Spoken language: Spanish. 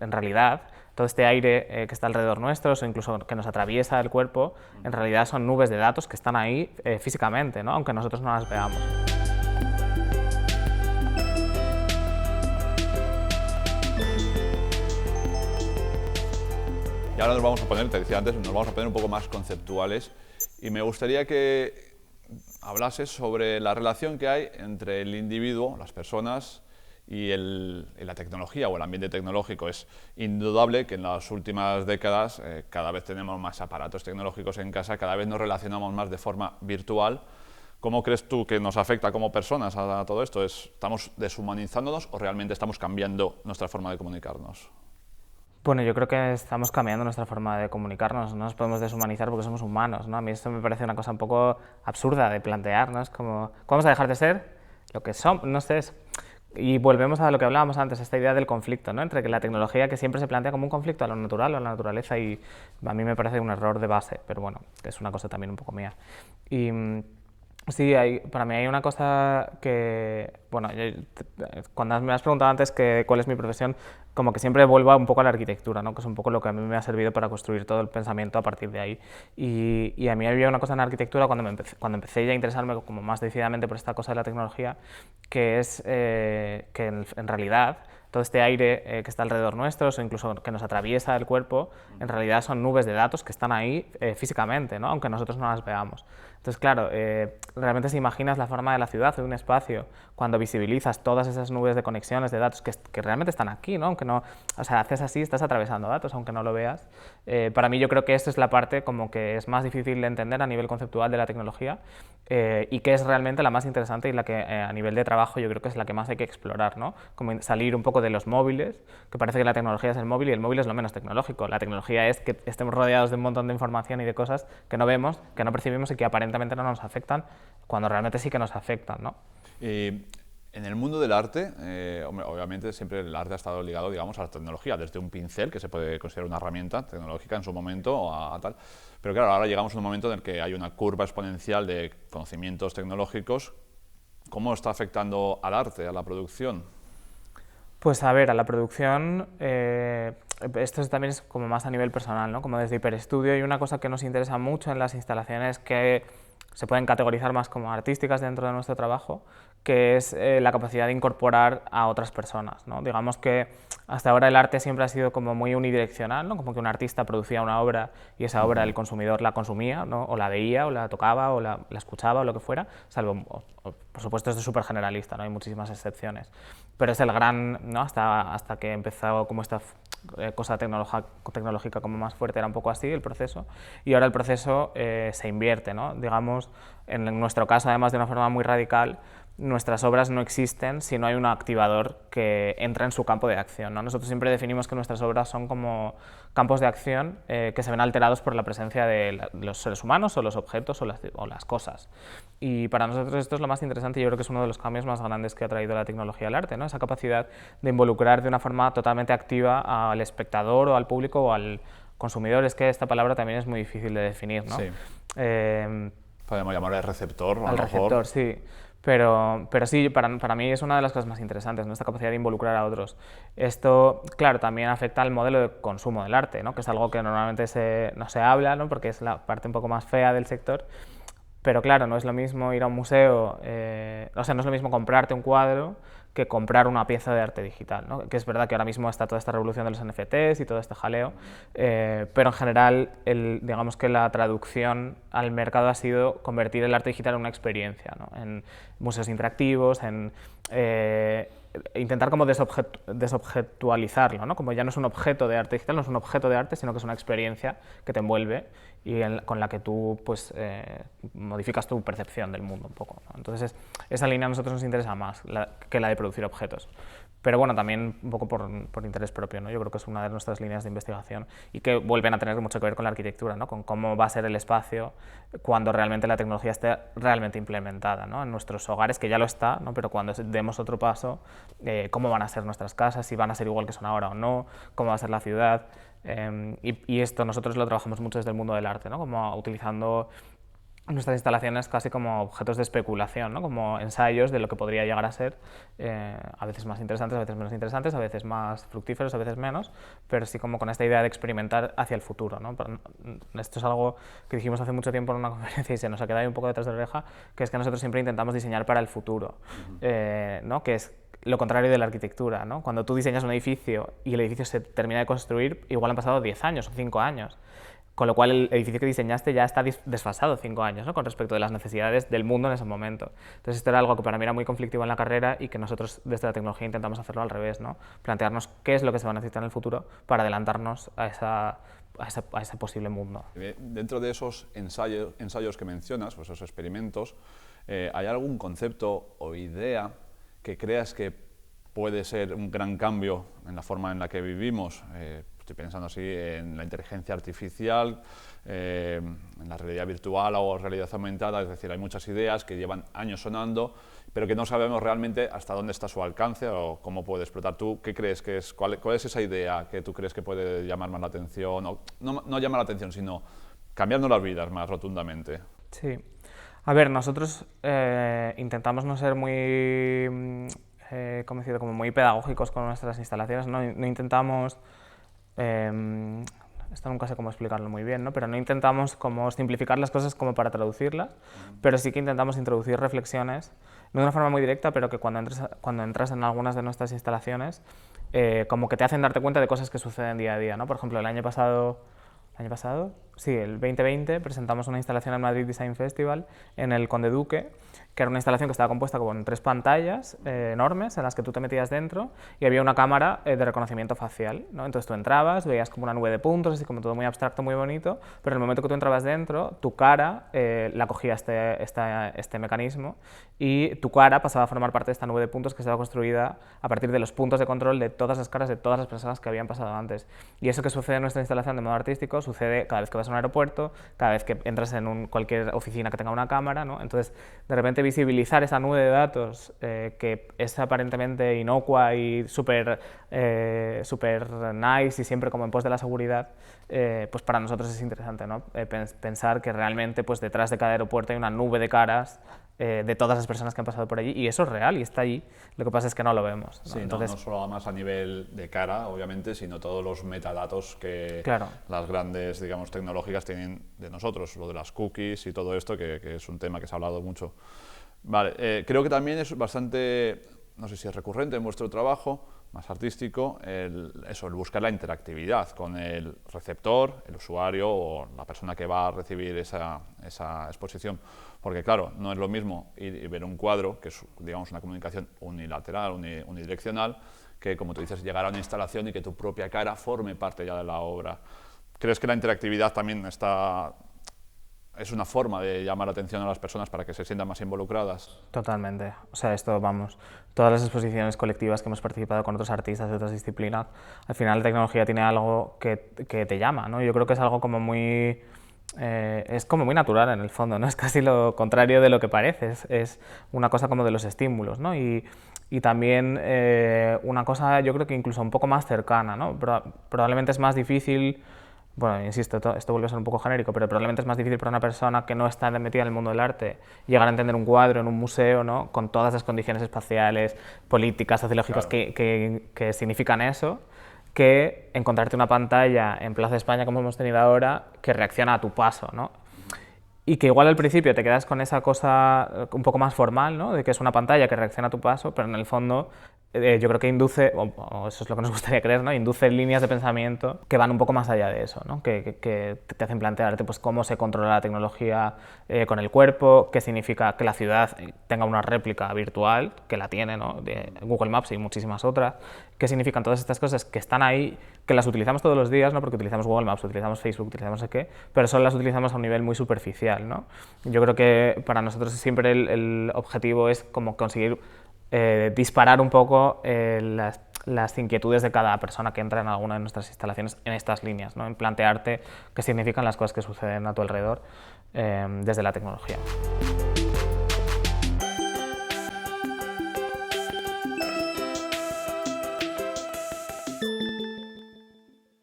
En realidad, todo este aire que está alrededor nuestro, o incluso que nos atraviesa el cuerpo, en realidad son nubes de datos que están ahí físicamente, ¿no? Aunque nosotros no las veamos. Y ahora nos vamos a poner, te decía antes, nos vamos a poner un poco más conceptuales y me gustaría que hablases sobre la relación que hay entre el individuo, las personas y la tecnología o el ambiente tecnológico. Es indudable que en las últimas décadas cada vez tenemos más aparatos tecnológicos en casa, cada vez nos relacionamos más de forma virtual. ¿Cómo crees tú que nos afecta como personas a todo esto? ¿Estamos deshumanizándonos o realmente estamos cambiando nuestra forma de comunicarnos? Bueno, yo creo que estamos cambiando nuestra forma de comunicarnos, no nos podemos deshumanizar porque somos humanos, ¿no? A mí esto me parece una cosa un poco absurda de plantear, ¿no? Es como, ¿vamos a dejar de ser lo que somos? No sé, y volvemos a lo que hablábamos antes, esta idea del conflicto, ¿no? Entre que la tecnología que siempre se plantea como un conflicto a lo natural o a la naturaleza, y a mí me parece un error de base, pero bueno, es una cosa también un poco mía. Y sí, para mí hay una cosa que, bueno, cuando me has preguntado antes cuál es mi profesión, como que siempre vuelvo un poco a la arquitectura, ¿no? Que es un poco lo que a mí me ha servido para construir todo el pensamiento a partir de ahí. Y a mí había una cosa en la arquitectura cuando empecé ya a interesarme como más decididamente por esta cosa de la tecnología, que es que en realidad todo este aire que está alrededor nuestro, o incluso que nos atraviesa el cuerpo, en realidad son nubes de datos que están ahí físicamente, ¿no? Aunque nosotros no las veamos. Entonces, claro, realmente si imaginas la forma de la ciudad, de un espacio, cuando visibilizas todas esas nubes de conexiones, de datos que realmente están aquí, ¿no? Aunque no, o sea, haces así, estás atravesando datos, aunque no lo veas. Para mí yo creo que esta es la parte como que es más difícil de entender a nivel conceptual de la tecnología y que es realmente la más interesante y la que a nivel de trabajo yo creo que es la que más hay que explorar, ¿no? Como salir un poco de los móviles, que parece que la tecnología es el móvil y el móvil es lo menos tecnológico. La tecnología es que estemos rodeados de un montón de información y de cosas que no vemos, que no percibimos y que aparentemente no nos afectan, cuando realmente sí que nos afectan, ¿no? En el mundo del arte, obviamente siempre el arte ha estado ligado, digamos, a la tecnología, desde un pincel, que se puede considerar una herramienta tecnológica en su momento, a tal. Pero claro, ahora llegamos a un momento en el que hay una curva exponencial de conocimientos tecnológicos. ¿Cómo está afectando al arte, a la producción? Pues a ver, a la producción, esto también es como más a nivel personal, ¿no? Como desde Hiperestudio hay una cosa que nos interesa mucho en las instalaciones que se pueden categorizar más como artísticas dentro de nuestro trabajo, que es la capacidad de incorporar a otras personas, ¿no? Digamos que hasta ahora el arte siempre ha sido como muy unidireccional, ¿no? Como que un artista producía una obra y esa obra el consumidor la consumía, ¿no? O la veía, o la tocaba, o la escuchaba, o lo que fuera, salvo, por supuesto, esto es súper generalista, ¿no? Hay muchísimas excepciones, pero es el gran, ¿no? Hasta que empezó como esta cosa tecnológica como más fuerte, era un poco así el proceso, y ahora el proceso se invierte, ¿no? Digamos, en nuestro caso, además de una forma muy radical, nuestras obras no existen si no hay un activador que entra en su campo de acción, ¿no? Nosotros siempre definimos que nuestras obras son como campos de acción que se ven alterados por la presencia de los seres humanos o los objetos o las cosas. Y para nosotros esto es lo más interesante y yo creo que es uno de los cambios más grandes que ha traído la tecnología al arte, ¿no? Esa capacidad de involucrar de una forma totalmente activa al espectador o al público o al consumidor. Es que esta palabra también es muy difícil de definir, ¿no? Sí. Podemos llamarle receptor, a lo Al mejor. receptor, sí. Pero sí, para mí es una de las cosas más interesantes, ¿no? Esta capacidad de involucrar a otros. Esto, claro, también afecta al modelo de consumo del arte, ¿no? Que es algo que normalmente no se habla, ¿no? Porque es la parte un poco más fea del sector. Pero claro, no es lo mismo ir a un museo, o sea, no es lo mismo comprarte un cuadro que comprar una pieza de arte digital, ¿no? Que es verdad que ahora mismo está toda esta revolución de los NFTs y todo este jaleo, pero en general, digamos que la traducción al mercado ha sido convertir el arte digital en una experiencia, ¿no? En museos interactivos, en intentar como desobjetualizarlo, ¿no? Como ya no es un objeto de arte digital, no es un objeto de arte, sino que es una experiencia que te envuelve y con la que tú pues, modificas tu percepción del mundo un poco, ¿no? Entonces esa línea a nosotros nos interesa más que la de producir objetos. Pero bueno, también un poco por interés propio, ¿no? Yo creo que es una de nuestras líneas de investigación y que vuelven a tener mucho que ver con la arquitectura, ¿no? Con cómo va a ser el espacio cuando realmente la tecnología esté realmente implementada, ¿no? En nuestros hogares, que ya lo está, ¿no? Pero cuando demos otro paso, cómo van a ser nuestras casas, si van a ser igual que son ahora o no, cómo va a ser la ciudad. Y esto nosotros lo trabajamos mucho desde el mundo del arte, ¿no? Como utilizando nuestras instalaciones casi como objetos de especulación, ¿no? Como ensayos de lo que podría llegar a ser, a veces más interesantes, a veces menos interesantes, a veces más fructíferos, a veces menos, pero sí como con esta idea de experimentar hacia el futuro, ¿no? Esto es algo que dijimos hace mucho tiempo en una conferencia y se nos ha quedado ahí un poco detrás de la oreja, que es que nosotros siempre intentamos diseñar para el futuro, ¿no? Que es lo contrario de la arquitectura, ¿no? Cuando tú diseñas un edificio y el edificio se termina de construir, igual han pasado 10 años o 5 años. Con lo cual el edificio que diseñaste ya está desfasado 5 años, ¿no? Con respecto de las necesidades del mundo en ese momento. Entonces esto era algo que para mí era muy conflictivo en la carrera y que nosotros desde la tecnología intentamos hacerlo al revés, ¿no? Plantearnos qué es lo que se va a necesitar en el futuro para adelantarnos a ese posible mundo. Dentro de esos ensayos que mencionas, o esos experimentos, ¿hay algún concepto o idea que creas que puede ser un gran cambio en la forma en la que vivimos? Estoy pensando así en la inteligencia artificial, en la realidad virtual o realidad aumentada, es decir, hay muchas ideas que llevan años sonando, pero que no sabemos realmente hasta dónde está su alcance o cómo puede explotar. ¿Tú qué crees que es? ¿Cuál es esa idea que tú crees que puede llamar más la atención? O no llamar la atención, sino cambiando las vidas más rotundamente. Sí. A ver, nosotros intentamos no ser muy, ¿cómo decirlo? Como muy pedagógicos con nuestras instalaciones, no intentamos... esto nunca sé cómo explicarlo muy bien, ¿no? Pero no intentamos como simplificar las cosas como para traducirlas, pero sí que intentamos introducir reflexiones, no de una forma muy directa, pero que cuando entras en algunas de nuestras instalaciones, como que te hacen darte cuenta de cosas que suceden día a día, ¿no? Por ejemplo, el año pasado, sí, el 2020, presentamos una instalación en Madrid Design Festival en el Conde Duque, que era una instalación que estaba compuesta con 3 pantallas enormes en las que tú te metías dentro y había una cámara de reconocimiento facial, ¿no? Entonces tú entrabas, veías como una nube de puntos, así como todo muy abstracto, muy bonito, pero en el momento que tú entrabas dentro, tu cara la cogía este mecanismo y tu cara pasaba a formar parte de esta nube de puntos que estaba construida a partir de los puntos de control de todas las caras de todas las personas que habían pasado antes. Y eso que sucede en nuestra instalación de modo artístico sucede cada vez que vas a un aeropuerto, cada vez que entras en cualquier oficina que tenga una cámara, ¿no? Entonces, de repente visibilizar esa nube de datos que es aparentemente inocua y súper nice y siempre como en pos de la seguridad, pues para nosotros es interesante, ¿no? Pensar que realmente pues detrás de cada aeropuerto hay una nube de caras de todas las personas que han pasado por allí, y eso es real y está allí, lo que pasa es que no lo vemos, ¿no? Sí, entonces, no solo más a nivel de cara, obviamente, sino todos los metadatos que las grandes, digamos, tecnológicas tienen de nosotros, lo de las cookies y todo esto, que es un tema que se ha hablado mucho. Vale, creo que también es bastante, no sé si es recurrente en vuestro trabajo, más artístico, el buscar la interactividad con el receptor, el usuario o la persona que va a recibir esa exposición. Porque claro, no es lo mismo ir y ver un cuadro, que es, digamos, una comunicación unilateral, unidireccional, que, como tú dices, llegar a una instalación y que tu propia cara forme parte ya de la obra. ¿Crees que la interactividad también es una forma de llamar la atención a las personas para que se sientan más involucradas? Totalmente. O sea, esto, vamos, todas las exposiciones colectivas que hemos participado con otros artistas de otras disciplinas, al final la tecnología tiene algo que te llama, ¿no? Yo creo que es algo como muy... es como muy natural en el fondo, ¿no? Es casi lo contrario de lo que parece, es una cosa como de los estímulos, ¿no? Y también una cosa, yo creo que incluso un poco más cercana, ¿no? Probablemente es más difícil... Bueno, insisto, esto vuelve a ser un poco genérico, pero probablemente es más difícil para una persona que no está metida en el mundo del arte llegar a entender un cuadro en un museo, ¿no? Con todas las condiciones espaciales, políticas, sociológicas que significan eso, que encontrarte una pantalla en Plaza España, como hemos tenido ahora, que reacciona a tu paso, ¿no? Y que igual al principio te quedas con esa cosa un poco más formal, ¿no? De que es una pantalla que reacciona a tu paso, pero en el fondo yo creo que induce, o eso es lo que nos gustaría creer, ¿no? Induce líneas de pensamiento que van un poco más allá de eso, ¿no? Que te hacen plantearte pues, cómo se controla la tecnología con el cuerpo, qué significa que la ciudad tenga una réplica virtual, que la tiene, ¿no? De Google Maps y muchísimas otras, qué significan todas estas cosas que están ahí, que las utilizamos todos los días, ¿no? Porque utilizamos Google Maps, utilizamos Facebook, utilizamos no sé qué, pero solo las utilizamos a un nivel muy superficial, ¿no? Yo creo que para nosotros siempre el objetivo es como conseguir disparar un poco las inquietudes de cada persona que entra en alguna de nuestras instalaciones en estas líneas, ¿no? En plantearte qué significan las cosas que suceden a tu alrededor desde la tecnología.